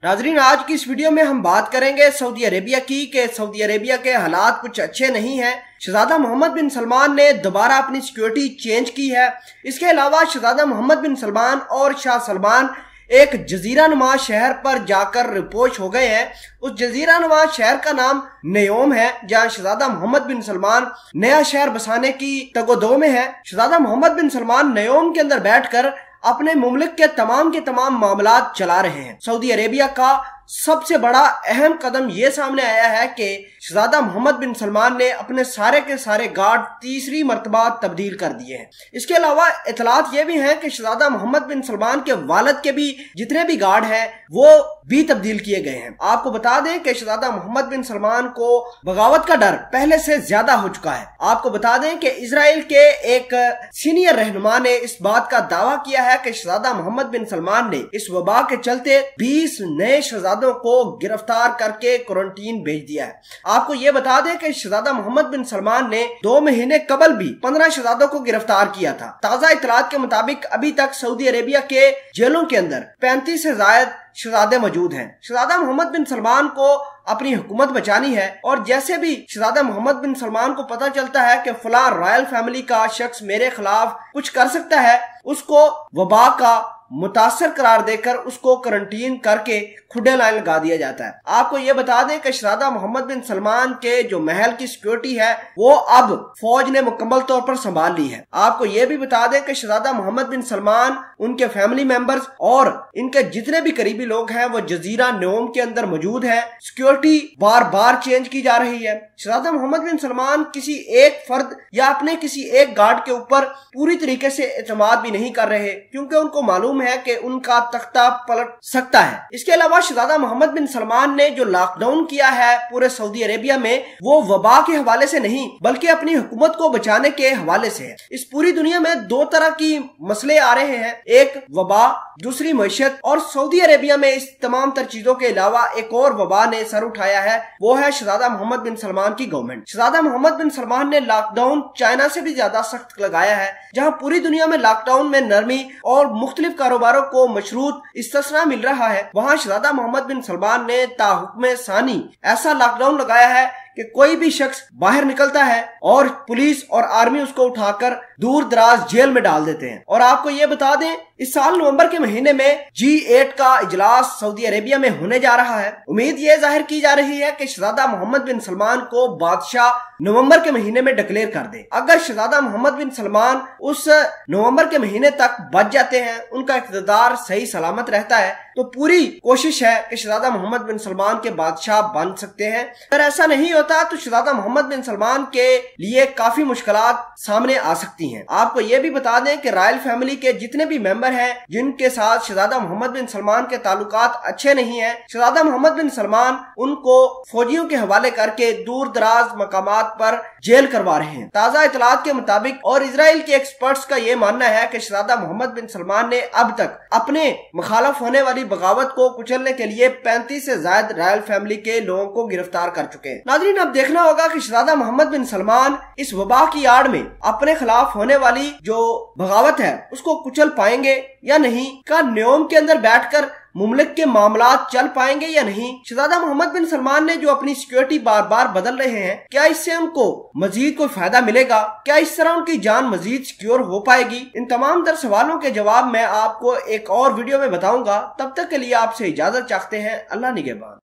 नाजरीन, आज की इस वीडियो में हम बात करेंगे सऊदी अरेबिया की कि सऊदी अरेबिया के हालात कुछ अच्छे नहीं हैं। शहजादा मोहम्मद बिन सलमान ने दोबारा अपनी सिक्योरिटी चेंज की है। इसके अलावा शहजादा मोहम्मद बिन सलमान और शाह सलमान एक जजीरा नुमा शहर पर जाकर रिपोर्ट हो गए हैं। उस जजीरा नुमा शहर का नाम नेयोम है, जहां शहजादा मोहम्मद बिन सलमान नया शहर बसाने की तगोदो में है। शहजादा मोहम्मद बिन सलमान नेयोम के अंदर बैठकर अपने मुमलिक के तमाम मामलात चला रहे हैं। सऊदी अरेबिया का सबसे बड़ा अहम कदम ये सामने आया है कि शहजादा मोहम्मद बिन सलमान ने अपने सारे के सारे गार्ड तीसरी मर्तबा तब्दील कर दिए हैं। इसके अलावा इतलात ये भी हैं कि शहजादा मोहम्मद बिन सलमान के वालिद के भी जितने भी गार्ड हैं वो भी तब्दील किए गए हैं। आपको बता दें कि शहजादा मोहम्मद बिन सलमान को बगावत का डर पहले से ज्यादा हो चुका है। आपको बता दें कि इजराइल के एक सीनियर रहनुमा ने इस बात का दावा किया है कि शहजादा मोहम्मद बिन सलमान ने इस वबा के चलते 20 नए शहजादों को गिरफ्तार करके क्वारंटीन भेज दिया है। आपको ये बता दें कि शहजादा मोहम्मद बिन सलमान ने 2 महीने कबल भी 15 शहजादों को गिरफ्तार किया था। ताजा इतलात के मुताबिक अभी तक सऊदी अरेबिया के जेलों के अंदर 35 से ज्यादा शहजादे मौजूद हैं। शहजादा मोहम्मद बिन सलमान को अपनी हुकूमत बचानी है और जैसे भी शहजादा मोहम्मद बिन सलमान को पता चलता है कि फलां रॉयल फैमिली का शख्स मेरे खिलाफ कुछ कर सकता है, उसको वबा का मुतासर करार देकर उसको क्वारंटीन करके खुडे लाइन लगा दिया जाता है। आपको ये बता दें कि शहजादा मोहम्मद बिन सलमान के जो महल की सिक्योरिटी है वो अब फौज ने मुकम्मल तौर पर संभाल ली है। आपको ये भी बता दें कि शहजादा मोहम्मद बिन सलमान, उनके फैमिली मेंबर्स और इनके जितने भी करीबी लोग हैं वो जजीरा नेयोम के अंदर मौजूद हैं। सिक्योरिटी बार बार चेंज की जा रही है। शहजादा मोहम्मद बिन सलमान किसी एक फर्द या अपने किसी एक गार्ड के ऊपर पूरी तरीके से एतमाद भी नहीं कर रहे, क्योंकि उनको मालूम है कि उनका तख्ता पलट सकता है। इसके अलावा शहजादा मोहम्मद बिन सलमान ने जो लॉकडाउन किया है पूरे सऊदी अरेबिया में, वो वबा के हवाले से नहीं बल्कि अपनी हुकूमत को बचाने के हवाले से है। इस पूरी दुनिया में 2 तरह की मसले आ रहे हैं, एक वबा, दूसरी मईशत। और सऊदी अरेबिया में इस तमाम तर चीजों के अलावा एक और वबा ने सर उठाया है, वो है शहजादा मोहम्मद बिन सलमान की गवर्नमेंट। शहजादा मोहम्मद बिन सलमान ने लॉकडाउन चाइना से भी ज्यादा सख्त लगाया है। जहां पूरी दुनिया में लॉकडाउन में नरमी और मुख्तलिफ कारोबारों को मशरूत इस्तिस्ना मिल रहा है, वहां शहजादा मोहम्मद बिन सलमान ने ताहुक्म सानी ऐसा लॉकडाउन लगाया है कि कोई भी शख्स बाहर निकलता है और पुलिस और आर्मी उसको उठाकर दूर दराज जेल में डाल देते हैं। और आपको ये बता दें, इस साल नवंबर के महीने में G8 का इजलास सऊदी अरेबिया में होने जा रहा है। उम्मीद ये जाहिर की जा रही है कि शहजादा मोहम्मद बिन सलमान को बादशाह नवंबर के महीने में डिक्लेयर कर दे। अगर शहजादा मोहम्मद बिन सलमान उस नवंबर के महीने तक बच जाते हैं, उनका इक़्तिदार सही सलामत रहता है, तो पूरी कोशिश है कि शहजादा मोहम्मद बिन सलमान के बादशाह बन सकते हैं। अगर ऐसा नहीं होता तो शहजादा मोहम्मद बिन सलमान के लिए काफी मुश्किलात सामने आ सकती हैं। आपको ये भी बता दें कि रॉयल फैमिली के जितने भी मेंबर हैं जिनके साथ शहजादा मोहम्मद बिन सलमान के ताल्लुकात अच्छे नहीं हैं, शहजादा मोहम्मद बिन सलमान उनको फौजियों के हवाले करके दूर दराज मकामात पर जेल करवा रहे हैं। ताजा इतलात के मुताबिक और इजराइल के एक्सपर्ट्स का ये मानना है कि शहजादा मोहम्मद बिन सलमान ने अब तक अपने मुखालफ होने वाली बगावत को कुचलने के लिए 35 से ज्यादा रॉयल फैमिली के लोगों को गिरफ्तार कर चुके हैं। नाज़रीन, अब देखना होगा कि शहजादा मोहम्मद बिन सलमान इस वबा की आड़ में अपने खिलाफ होने वाली जो बगावत है उसको कुचल पाएंगे या नहीं। का नेयोम के अंदर बैठकर मुमलिक के मामलात चल पाएंगे या नहीं। शहजादा मोहम्मद बिन सलमान ने जो अपनी सिक्योरिटी बार बार बदल रहे हैं, क्या इससे उनको मजीद कोई फायदा मिलेगा? क्या इस तरह उनकी जान मजीद सिक्योर हो पाएगी? इन तमाम तर सवालों के जवाब मैं आपको एक और वीडियो में बताऊंगा। तब तक के लिए आपसे इजाजत चाहते हैं। अल्लाह निगहबान।